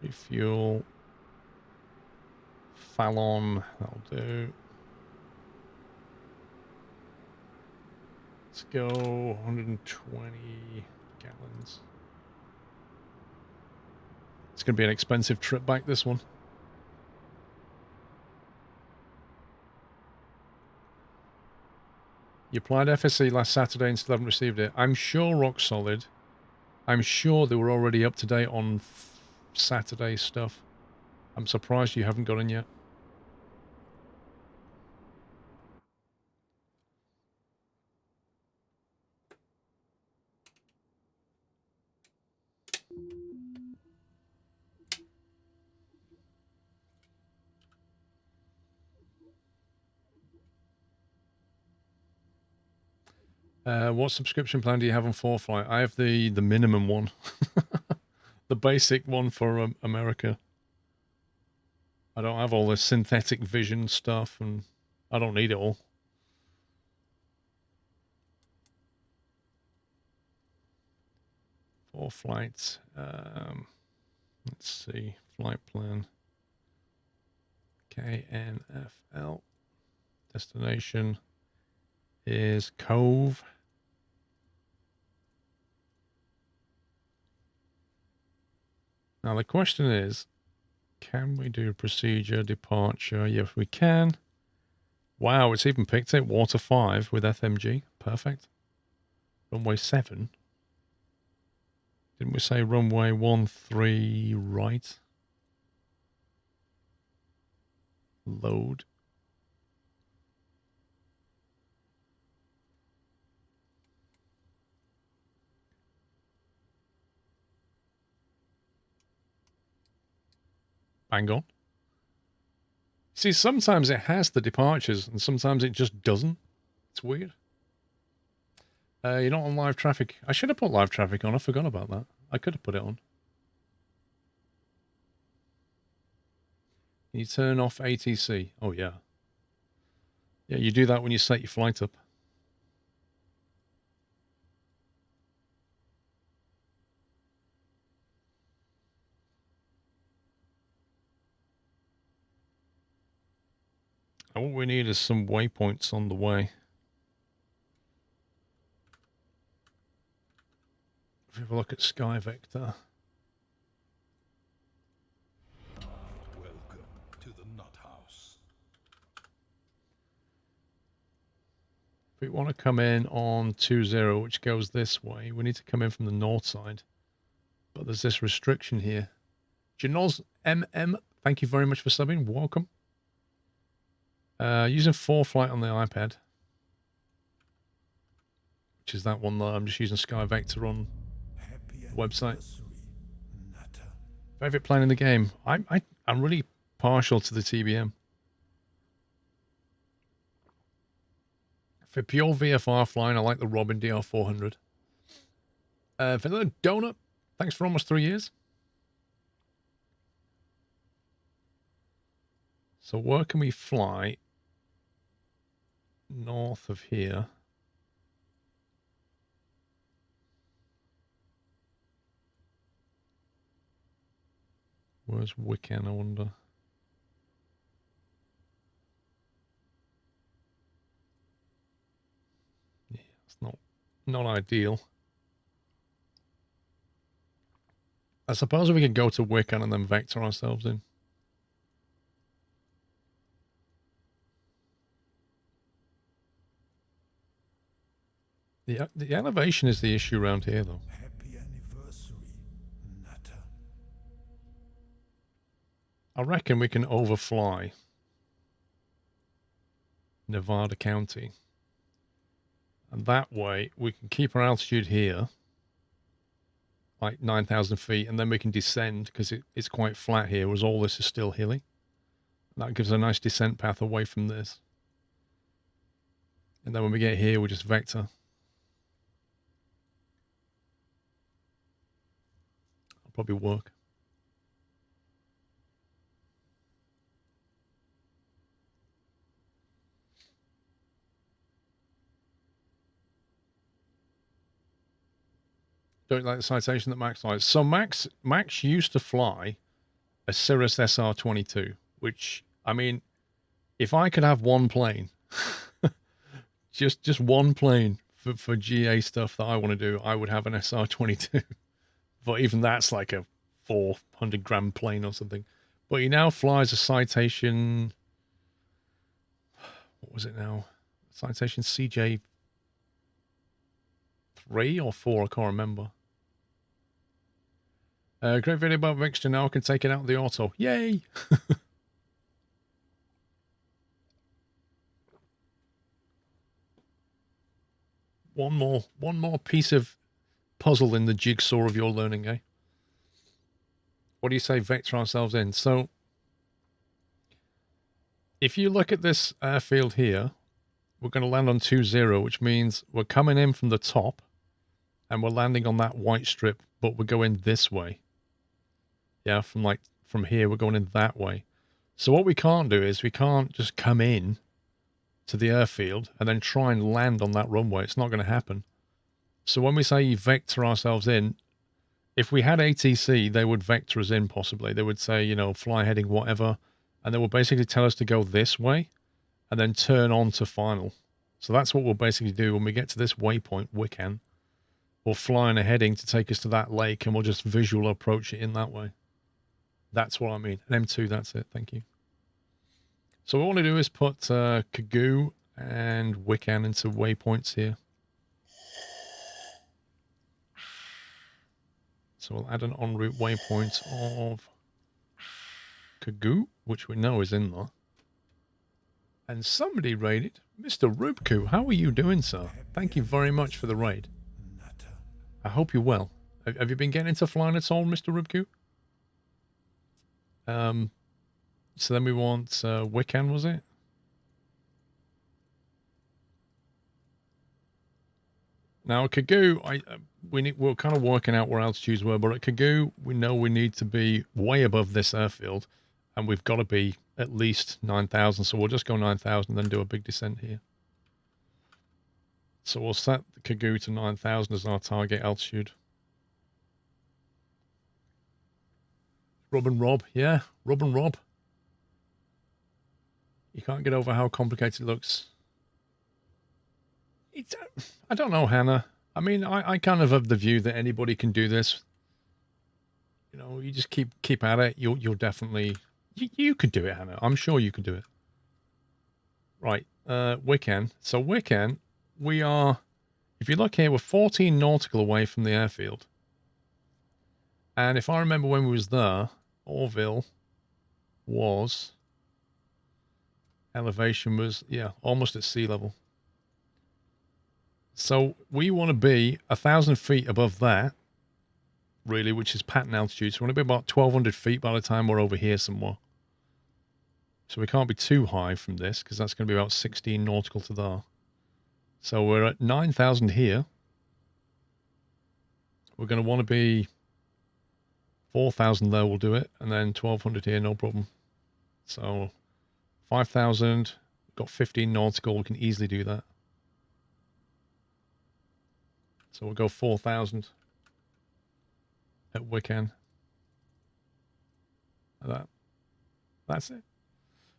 Refuel. Fallon, that'll do. Let's go 120 gallons. It's going to be an expensive trip back, this one. You applied FSC last Saturday and still haven't received it. I'm sure rock solid. I'm sure they were already up to date on Saturday stuff. I'm surprised you haven't got in yet. What subscription plan do you have on 4Flight? I have the minimum one. The basic one for America. I don't have all this synthetic vision stuff, and I don't need it all. For flights, let's see, flight plan, KNFL. Destination is Cove. Now the question is, can we do procedure, departure? Yes, we can. Wow, it's even picked it. Water 5 with FMG. Perfect. Runway 7. Didn't we say runway 13 right? Load. Bang on. See, sometimes it has the departures and sometimes it just doesn't. It's weird. You're not on live traffic. I should have put live traffic on. I forgot about that. I could have put it on. Can you turn off ATC? Oh, yeah. Yeah, you do that when you set your flight up. And what we need is some waypoints on the way. If we have a look at Sky Vector. Welcome to the Nut House. If we want to come in on 20, which goes this way, we need to come in from the north side. But there's this restriction here. Janoz MM, thank you very much for subbing. Welcome. Using 4Flight on the iPad. Which is that one that I'm just using Sky Vector on the website. Favorite plane in the game? I'm really partial to the TBM. For pure VFR flying, I like the Robin DR400. Vanilla Donut, thanks for almost 3 years. So where can we fly north of here? Where's Wicken, I wonder? Yeah, it's not ideal. I suppose we could go to Wicken and then vector ourselves in. The elevation is the issue around here, though. Happy anniversary, Nutter. I reckon we can overfly Nevada County. And that way, we can keep our altitude here, like 9,000 feet, and then we can descend, because it's quite flat here, whereas all this is still hilly. That gives a nice descent path away from this. And then when we get here, we just vector. That'll probably work. Don't like the citation that Max flies. So Max used to fly a Cirrus SR-22, which, I mean, if I could have one plane, just one plane for GA stuff that I want to do, I would have an SR-22. But even that's like a 400 gram plane or something. But he now flies a citation. What was it now? Citation CJ 3 or 4, I can't remember. Great video about mixture. Now I can take it out of the auto. Yay! One more piece of puzzle in the jigsaw of your learning, eh? What do you say, vector ourselves in? So, if you look at this airfield here, we're going to land on 20, which means we're coming in from the top, and we're landing on that white strip, but we're going this way. Yeah, from here, we're going in that way. So what we can't do is we can't just come in to the airfield and then try and land on that runway. It's not going to happen. So when we say vector ourselves in, if we had ATC, they would vector us in possibly. They would say, you know, fly heading whatever, and they would basically tell us to go this way. and then turn on to final. So that's what we'll basically do when we get to this waypoint, Wiccan. We'll fly in a heading to take us to that lake, and we'll just visual approach it in that way. That's what I mean. An M2, that's it. Thank you. So what I want to do is put Kagoo and Wiccan into waypoints here. So we'll add an en route waypoint of Kagoo, which we know is in there. And somebody raided Mr. Rubku. How are you doing, sir? Thank you very much for the raid. I hope you're well. Have you been getting into flying at all, Mr. Rubku? So then we want Wiccan, was it? Now, at Kagoo, we're kind of working out where altitudes were, but at Kagoo, we know we need to be way above this airfield, and we've got to be at least 9,000, so we'll just go 9,000 and then do a big descent here. So we'll set the Kagoo to 9,000 as our target altitude. Rob and Rob, yeah, Rob and Rob. You can't get over how complicated it looks. I don't know, Hannah. I mean, I kind of have the view that anybody can do this. You know, you just keep at it. You'll definitely... You could do it, Hannah. I'm sure you could do it. Right, Wiccan. So Wiccan, we are... If you look here, we're 14 nautical away from the airfield. And if I remember when we was there, Orville was... Elevation was, yeah, almost at sea level. So we want to be 1,000 feet above that, really, which is pattern altitude. So we want to be about 1,200 feet by the time we're over here somewhere. So we can't be too high from this, because that's going to be about 16 nautical to there. So we're at 9,000 here. We're going to want to be 4,000 there, we'll do it. And then 1,200 here, no problem. So 5,000, got 15 nautical, we can easily do that. So we'll go 4,000 at Wiccan. That's it.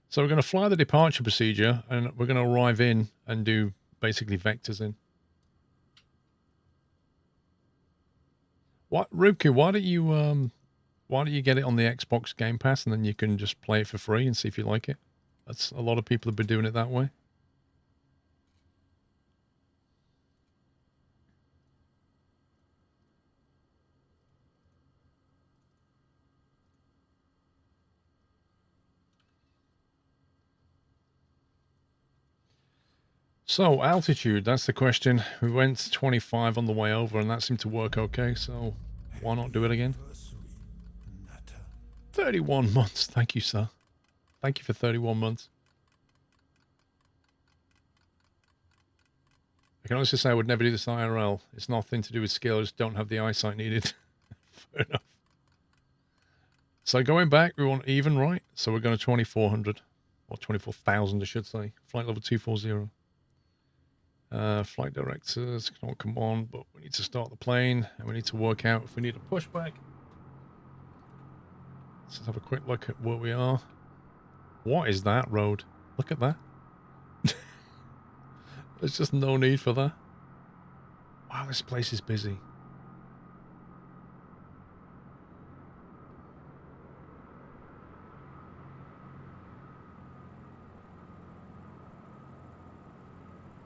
So we're going to fly the departure procedure, and we're going to arrive in and do basically vectors in. What, Rubku, why don't you get it on the Xbox Game Pass, and then you can just play it for free and see if you like it? That's a lot of people have been doing it that way. So, altitude, that's the question. We went 25 on the way over, and that seemed to work okay, so why not do it again? 31 months, thank you, sir. Thank you for 31 months. I can honestly say I would never do this IRL. It's nothing to do with skill, I just don't have the eyesight needed. Fair enough. So going back, we want even, right? So we're going to 2,400, or 24,000, I should say. Flight level 240. Flight directors, come on, but we need to start the plane, and we need to work out if we need a pushback. Let's have a quick look at where we are. What is that road? Look at that. There's just no need for that. Wow, this place is busy.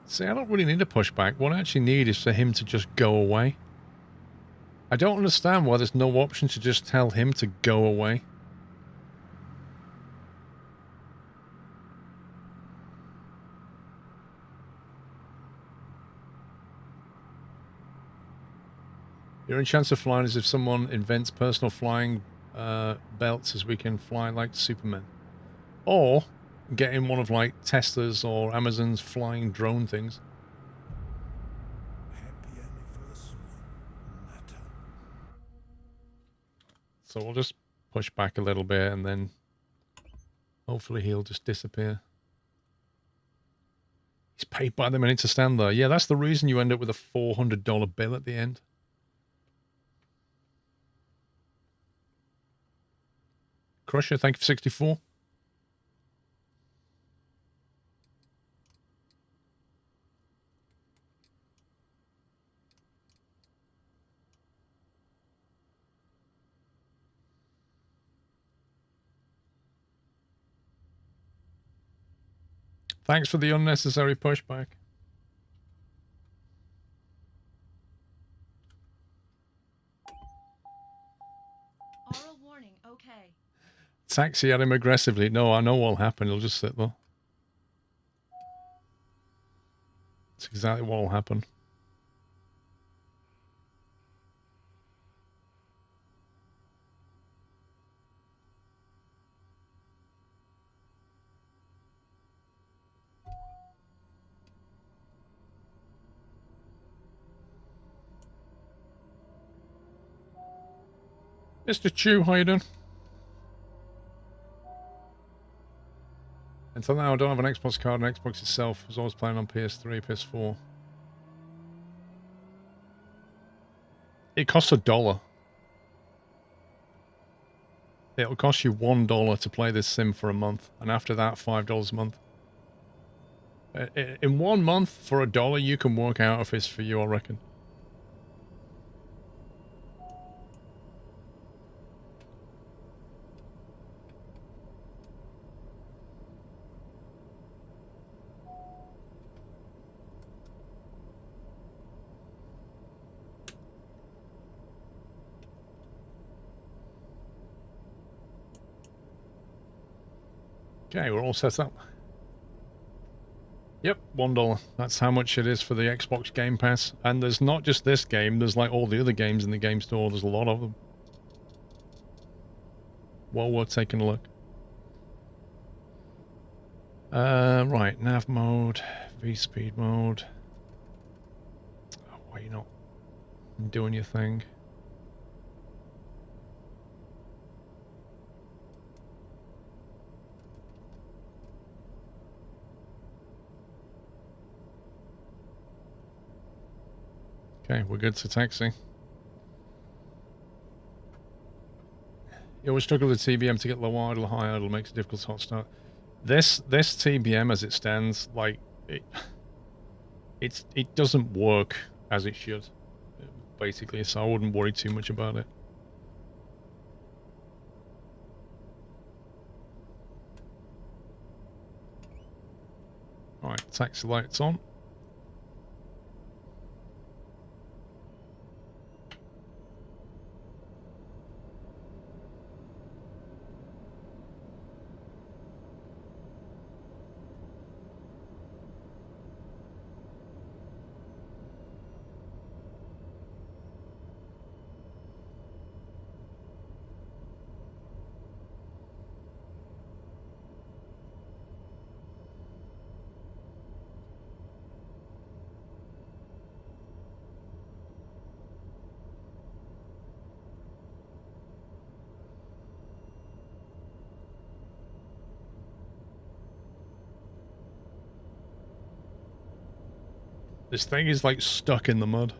See, I don't really need a pushback. What I actually need is for him to just go away. I don't understand why there's no option to just tell him to go away. The only chance of flying is if someone invents personal flying belts, as we can fly like Superman. Or get in one of like Tesla's or Amazon's flying drone things. Happy anniversary, Natter. So we'll just push back a little bit, and then hopefully he'll just disappear. He's paid by the minute to stand there. Yeah, that's the reason you end up with a $400 bill at the end. Crusher, thank you for 64. Thanks for the unnecessary pushback. Oral warning, okay. Taxi at him aggressively. No, I know what'll happen. He'll just sit there. That's exactly what'll happen. Mr. Chew, how you doing? Until now, I don't have an Xbox card, and Xbox itself. I was always playing on PS3, PS4. It costs $1. It'll cost you $1 to play this sim for a month, and after that, $5 a month. In 1 month, for $1, you can work out if it's for you, I reckon. Okay, we're all set up. Yep, $1. That's how much it is for the Xbox Game Pass. And there's not just this game, there's like all the other games in the game store. There's a lot of them. Well worth taking a look. Right, nav mode, V-speed mode. Oh, why are you not doing your thing? Okay, we're good to taxi. You always struggle with TBM to get low idle, high idle, makes it difficult to hot start. This TBM as it stands, like it doesn't work as it should, basically. So I wouldn't worry too much about it. All right, taxi lights on. This thing is like stuck in the mud.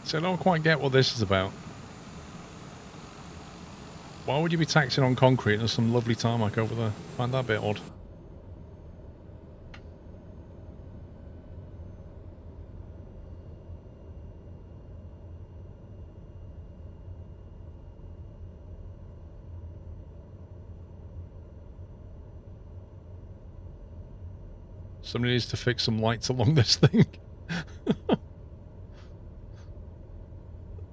So I don't quite get what this is about. Why would you be taxing on concrete? There's some lovely tarmac over there. I find that a bit odd. Somebody needs to fix some lights along this thing.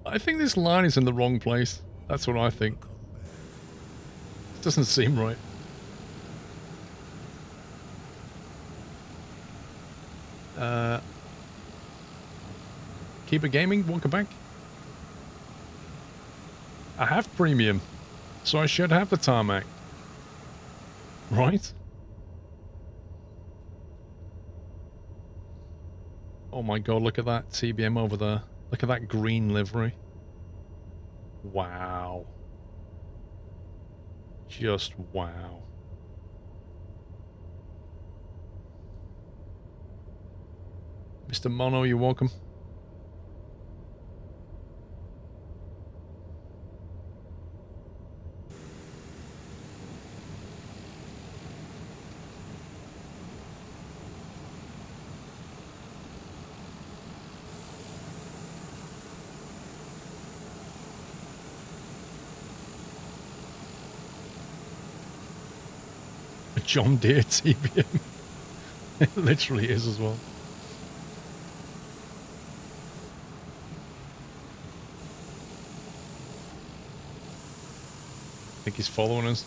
I think this line is in the wrong place. That's what I think. It doesn't seem right. Keep it gaming, welcome back. I have premium, so I should have the tarmac. Right? Oh my god, look at that TBM over there. Look at that green livery. Wow. Just wow. Mr. Mono, you're welcome. John Deere TBM. It literally is as well. I think he's following us.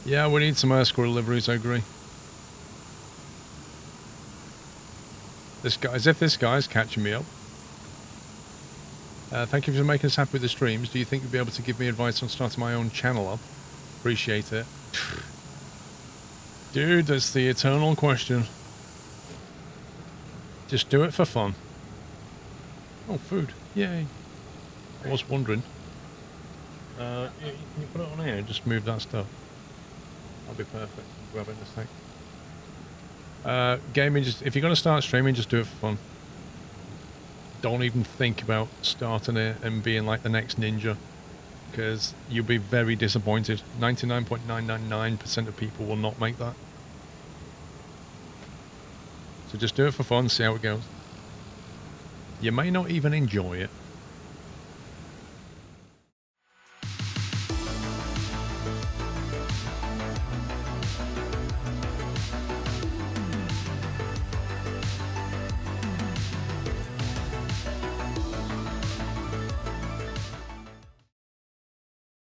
Yeah, we need some squirrel liveries, I agree. This guy, as if this guy's catching me up. Thank you for making us happy with the streams. Do you think you'll be able to give me advice on starting my own channel up? Appreciate it. Dude, that's the eternal question. Just do it for fun. Oh, food. Yay. I was wondering. Yeah, can you put it on here? Just move that stuff. That'll be perfect. Grab it in a sec. Gaming, just if you're going to start streaming, just do it for fun. Don't even think about starting it and being like the next ninja, because you'll be very disappointed. 99.999% of people will not make that. So just do it for fun, see how it goes. You may not even enjoy it.